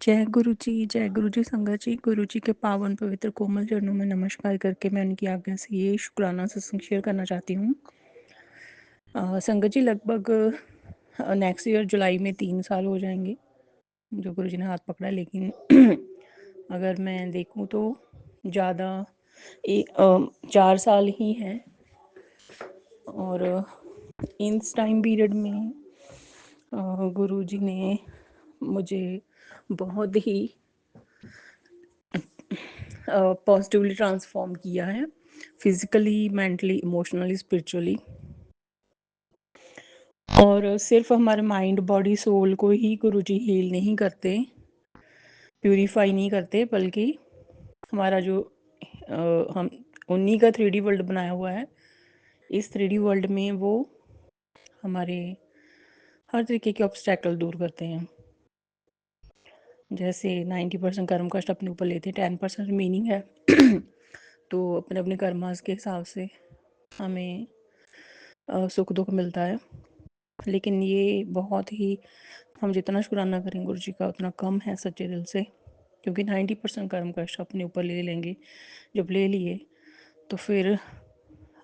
जय गुरु जी संगत जी। गुरु जी के पावन पवित्र कोमल चरणों में नमस्कार करके मैं उनकी आज्ञा से ये शुक्राना सत्संग शेयर करना चाहती हूँ। संगत जी लगभग नेक्स्ट ईयर जुलाई में 3 साल हो जाएंगे जो गुरु जी ने हाथ पकड़ा, लेकिन अगर मैं देखूँ तो ज़्यादा 4 साल ही हैं। और इस टाइम पीरियड में गुरु जी ने मुझे बहुत ही पॉजिटिवली ट्रांसफॉर्म किया है, फिजिकली, मेंटली, इमोशनली, स्पिरिचुअली। और सिर्फ हमारे माइंड, बॉडी, सोल को ही गुरुजी हील नहीं करते, प्यूरिफाई नहीं करते, बल्कि हमारा जो हम उन्हीं का 3D वर्ल्ड बनाया हुआ है, इस 3D वर्ल्ड में वो हमारे हर तरीके के ऑब्स्टेकल दूर करते हैं। जैसे 90% कर्म कष्ट अपने ऊपर लेते हैं, 10% मीनिंग है। तो अपने अपने कर्मास के हिसाब से हमें सुख दुख मिलता है, लेकिन ये बहुत ही, हम जितना शुक्राना करें गुरु जी का उतना कम है सच्चे दिल से, क्योंकि 90% कर्म कष्ट अपने ऊपर ले लेंगे। जब ले लिए तो फिर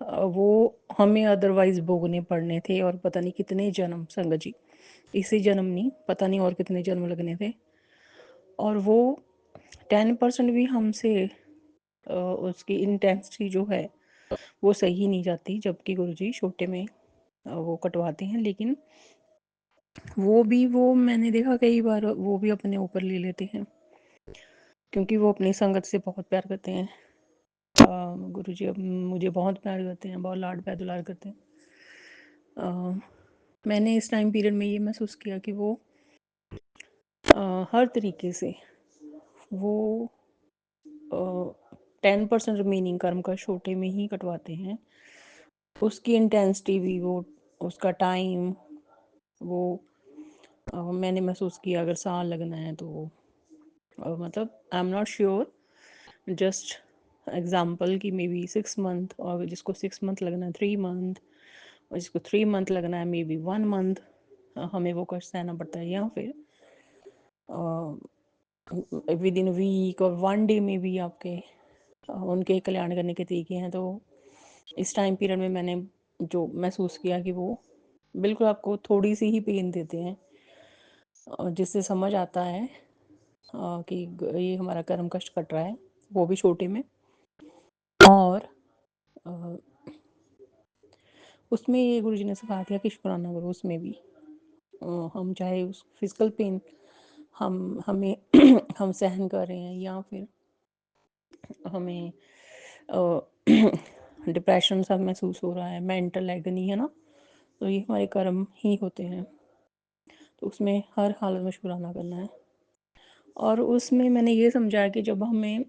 वो हमें अदरवाइज भोगने पड़ने थे, और पता नहीं कितने जन्म, संगत जी इसी जन्म नहीं, पता नहीं और कितने जन्म लगने थे। और वो 10% भी हमसे उसकी इंटेंसिटी जो है वो सही नहीं जाती, जबकि गुरुजी छोटे में वो कटवाते हैं। लेकिन वो मैंने देखा कई बार वो भी अपने ऊपर ले लेते हैं, क्योंकि वो अपनी संगत से बहुत प्यार करते हैं। गुरुजी अब मुझे बहुत प्यार करते हैं, बहुत लाड प्यार दुलार करते हैं। मैंने इस टाइम पीरियड में ये महसूस किया कि वो हर तरीके से वो 10% रिमेनिंग कर्म का छोटे में ही कटवाते हैं। उसकी इंटेंसिटी भी, वो उसका टाइम, वो मैंने महसूस किया अगर साल लगना है तो मतलब I am not sure, just example कि मे बी 6 मंथ, और जिसको 6 मंथ लगना है 3 मंथ, और जिसको 3 मंथ लगना है मे बी 1 मंथ, हमें वो कष्ट सहना पड़ता है। या फिर विद इन वीक और 1 डे में भी आपके उनके कल्याण करने के तरीके हैं। तो इस टाइम पीरियड में मैंने जो महसूस किया कि वो बिल्कुल आपको थोड़ी सी ही पेन देते हैं, जिससे समझ आता है कि ये हमारा कर्म कष्ट कट रहा है, वो भी छोटे में। और उसमें ये गुरुजी ने सिखा दिया कि शुक्राना करो, उसमें भी हम चाहे उस फिजिकल पेन हमें हम सहन कर रहे हैं, या फिर हमें डिप्रेशन सा महसूस हो रहा है, मेंटल एगनी है ना, तो ये हमारे कर्म ही होते हैं। तो उसमें हर हालत में शुक्राना करना है। और उसमें मैंने ये समझा कि जब हमें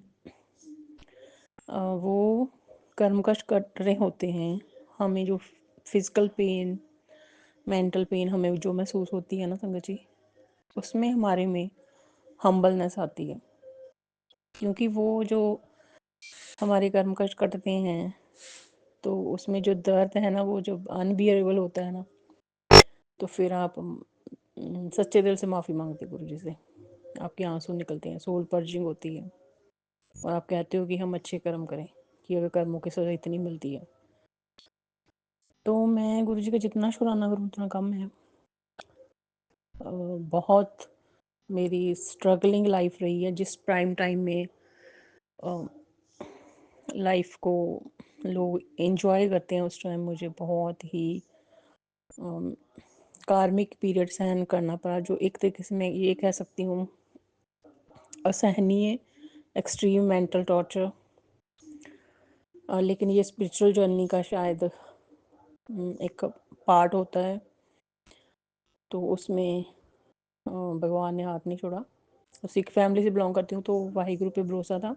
वो कर्म कष्ट कट रहे होते हैं, हमें जो फिजिकल पेन, मेंटल पेन हमें जो महसूस होती है ना संगत जी, उसमें हमारे में हम्बलनेस आती है। क्योंकि वो जो हमारे कर्म कष्ट कटते हैं तो उसमें जो दर्द है ना, वो जब अनबियरेबल होता है ना, तो फिर आप सच्चे दिल से माफ़ी मांगते गुरु जी से, आपके आंसू निकलते हैं, सोल पर्जिंग होती है, और आप कहते हो कि हम अच्छे कर्म करें, कि अगर कर्मों की सज़ा इतनी मिलती है। तो मैं गुरु जी का जितना शुक्राना करूँ उतना कम है। बहुत मेरी स्ट्रगलिंग लाइफ रही है, जिस प्राइम टाइम में लाइफ को लोग एंजॉय करते हैं, उस टाइम मुझे बहुत ही कार्मिक पीरियड सहन करना पड़ा, जो एक तरीके से मैं ये कह सकती हूँ असहनीय, एक्सट्रीम मेंटल टॉर्चर। लेकिन ये स्पिरिचुअल जर्नी का शायद एक पार्ट होता है, तो उसमें भगवान ने हाथ नहीं छोड़ा। सिख फैमिली से बिलोंग करती हूँ, तो वाहिगुरु पे भरोसा था।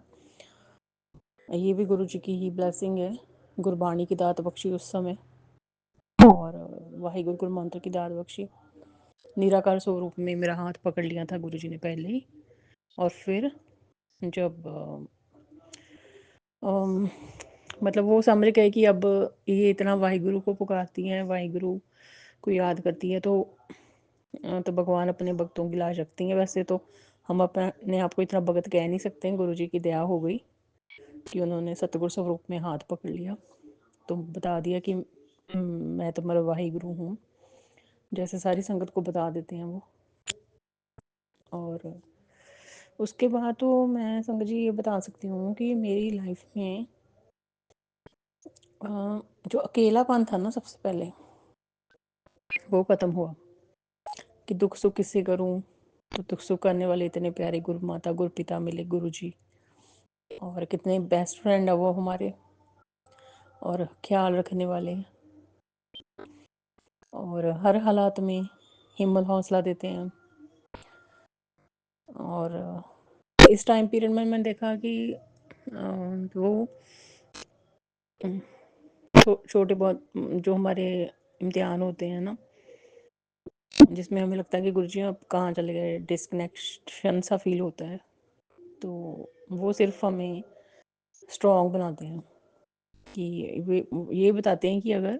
ये भी गुरु जी की ही ब्लेसिंग है, गुरबाणी की दात बख्शी उस समय, और वाहिगुरु गुरु मंत्र की दात बख्शी। निराकार स्वरूप में मेरा हाथ पकड़ लिया था गुरु जी ने पहले ही। और फिर जब मतलब वो समझ गए कि अब ये इतना वाहिगुरु को पुकारती हैं, वाहिगुरु को याद करती है, तो भगवान अपने भक्तों की लाज रखती हैं। वैसे तो हम अपने आप को इतना भगत कह नहीं सकते हैं, गुरुजी की दया हो गई कि उन्होंने सतगुरु स्वरूप में हाथ पकड़ लिया, तो बता दिया कि मैं तुम्हारा वाही गुरु हूँ, जैसे सारी संगत को बता देते हैं वो। और उसके बाद तो मैं संगत जी ये बता सकती हूँ कि मेरी लाइफ में जो अकेलापन था ना, सबसे पहले वो ख़त्म हुआ कि दुख सुख किससे करूँ। तो दुख सुख करने वाले इतने प्यारे गुरु माता गुरु पिता मिले, गुरु जी, और कितने बेस्ट फ्रेंड है वो हमारे, और ख्याल रखने वाले, और हर हालात में हिम्मत हौसला देते हैं। और इस टाइम पीरियड में मैंने देखा कि वो छोटे बहुत जो हमारे इम्तिहान होते हैं ना, जिसमें हमें लगता है कि गुरुजी अब कहाँ चले गए, डिस्कनेक्शन सा फील होता है, तो वो सिर्फ हमें स्ट्रॉन्ग बनाते हैं कि वे ये बताते हैं कि अगर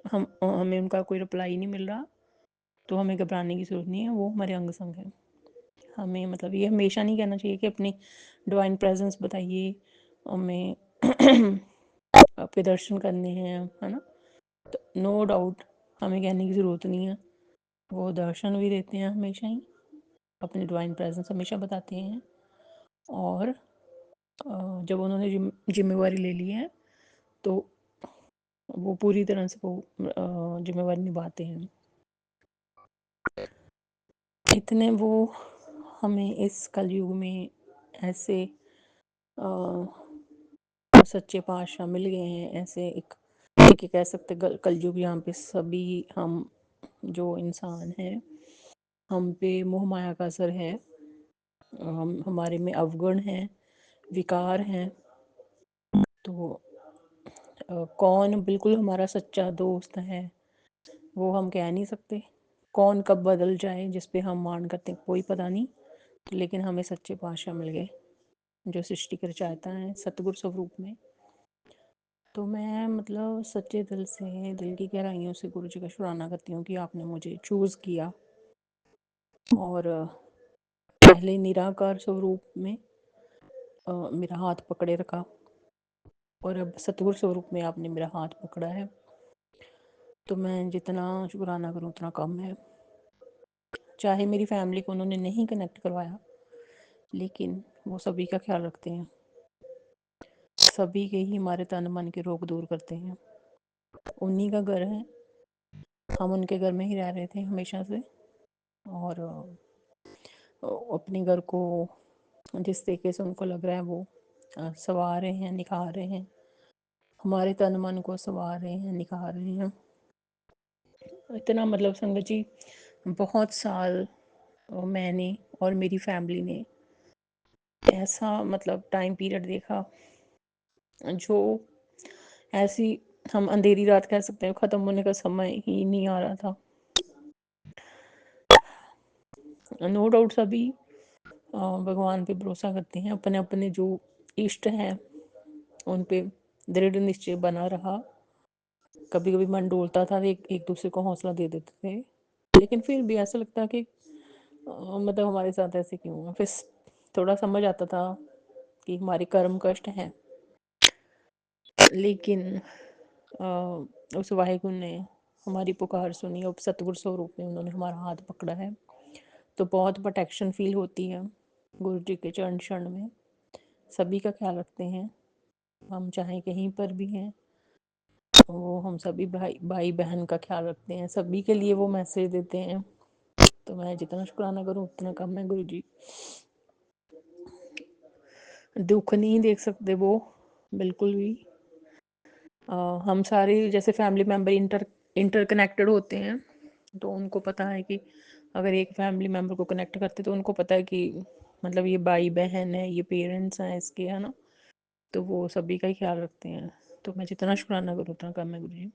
हमें उनका कोई रिप्लाई नहीं मिल रहा तो हमें घबराने की ज़रूरत नहीं है, वो हमारे अंग संग है। हमें मतलब ये हमेशा नहीं कहना चाहिए कि अपनी डिवाइन प्रेजेंस बताइए, हमें आपके दर्शन करने हैं, है ना। तो नो डाउट हमें कहने की ज़रूरत नहीं है, वो दर्शन भी देते हैं हमेशा ही, अपनी डिवाइन प्रेजेंस हमेशा बताते हैं। और जब उन्होंने जिम्मेवारी ले ली है तो वो पूरी तरह से वो जिम्मेवारी निभाते हैं। इतने वो हमें इस कलयुग में ऐसे सच्चे पातशाह मिल गए हैं, ऐसे एक कह सकते कलयुग, यहाँ पे सभी हम जो इंसान हैं हम पे मोह माया का असर है, हम हमारे में अवगुण हैं, विकार हैं। तो कौन बिल्कुल हमारा सच्चा दोस्त है वो हम कह नहीं सकते, कौन कब बदल जाए जिस पे हम मान करते हैं कोई पता नहीं। लेकिन हमें सच्चे पातशाह मिल गए जो सृष्टि की रचयिता हैं सतगुरु स्वरूप में। तो मैं मतलब सच्चे दिल से, दिल की गहराइयों से गुरु जी का शुक्राना करती हूँ कि आपने मुझे चूज़ किया, और पहले निराकार स्वरूप में मेरा हाथ पकड़े रखा, और अब सतगुरु स्वरूप में आपने मेरा हाथ पकड़ा है। तो मैं जितना शुक्राना करूँ उतना कम है। चाहे मेरी फैमिली को उन्होंने नहीं कनेक्ट करवाया, लेकिन वो सभी का ख्याल रखते हैं, सभी के ही हमारे तन मन के रोग दूर करते हैं। उन्हीं का घर है, हम उनके घर में ही रह रहे थे हमेशा से, और अपने घर को जिस तरीके से उनको लग रहा है वो संवार रहे हैं, निखार रहे हैं, हमारे तन मन को संवार रहे हैं, निखार रहे हैं। इतना मतलब संगत जी बहुत साल मैंने और मेरी फैमिली ने ऐसा मतलब टाइम पीरियड देखा जो ऐसी हम अंधेरी रात कह सकते हैं, ख़त्म होने का समय ही नहीं आ रहा था। नो डाउट सभी भगवान पे भरोसा करते हैं, अपने अपने जो इष्ट हैं उन पे दृढ़ निश्चय बना रहा। कभी कभी मन डोलता था, एक दूसरे को हौसला दे देते थे, लेकिन फिर भी ऐसा लगता कि मतलब हमारे साथ ऐसे क्यों हुआ। फिर थोड़ा समझ आता था कि हमारे कर्म कष्ट हैं, लेकिन उस वाहिगुरु ने हमारी पुकार सुनी और सतगुरु स्वरूप में उन्होंने हमारा हाथ पकड़ा है। तो बहुत प्रोटेक्शन फील होती है गुरु जी के चरण शरण में, सभी का ख्याल रखते हैं। हम चाहे कहीं पर भी हैं, वो हम सभी भाई बहन का ख्याल रखते हैं, सभी के लिए वो मैसेज देते हैं। तो मैं जितना शुक्राना करूँ उतना कम है। गुरु जी दुख नहीं देख सकते वो बिल्कुल भी। हम सारे जैसे फैमिली मेम्बर इंटरकनेक्टेड होते हैं, तो उनको पता है कि अगर एक फैमिली मेम्बर को कनेक्ट करते तो उनको पता है कि मतलब ये भाई बहन है, ये पेरेंट्स हैं इसके, है ना। तो वो सभी का ही ख्याल रखते हैं। तो मैं जितना शुक्राना करूँ उतना कम है गुरु जी।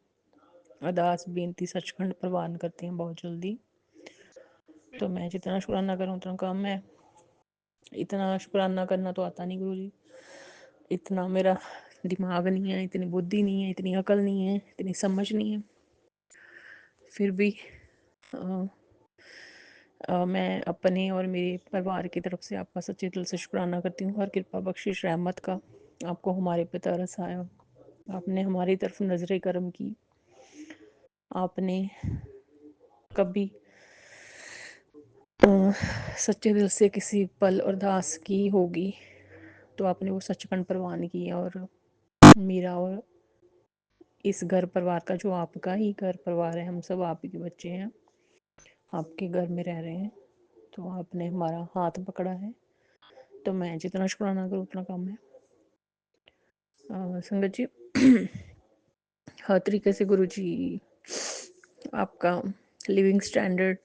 अरदास बेनती सचखंड प्रवान करते हैं बहुत जल्दी, तो मैं जितना शुक्राना करूँ उतना कम है। इतना शुक्राना करना तो आता नहीं गुरु जी, इतना मेरा दिमाग नहीं है, इतनी बुद्धि नहीं है, इतनी अकल नहीं है, इतनी समझ नहीं है। फिर भी मैं अपने और मेरे परिवार की तरफ से आपका सच्चे दिल से शुक्राना करती हूँ, हर कृपा बख्शिश रहमत का आपको हमारे पे तरस आया, आपने हमारी तरफ नजर करम की, आपने कभी सच्चे दिल से किसी पल अरदास की होगी तो आपने वो सचखंड परवान की, और मेरा और इस घर परिवार का, जो आपका ही घर परिवार है, हम सब आप ही के बच्चे हैं, आपके घर में रह रहे हैं, तो आपने हमारा हाथ पकड़ा है, तो मैं जितना शुक्राना करूँ उतना कम है। संगत जी, हर तरीके से गुरु जी आपका लिविंग स्टैंडर्ड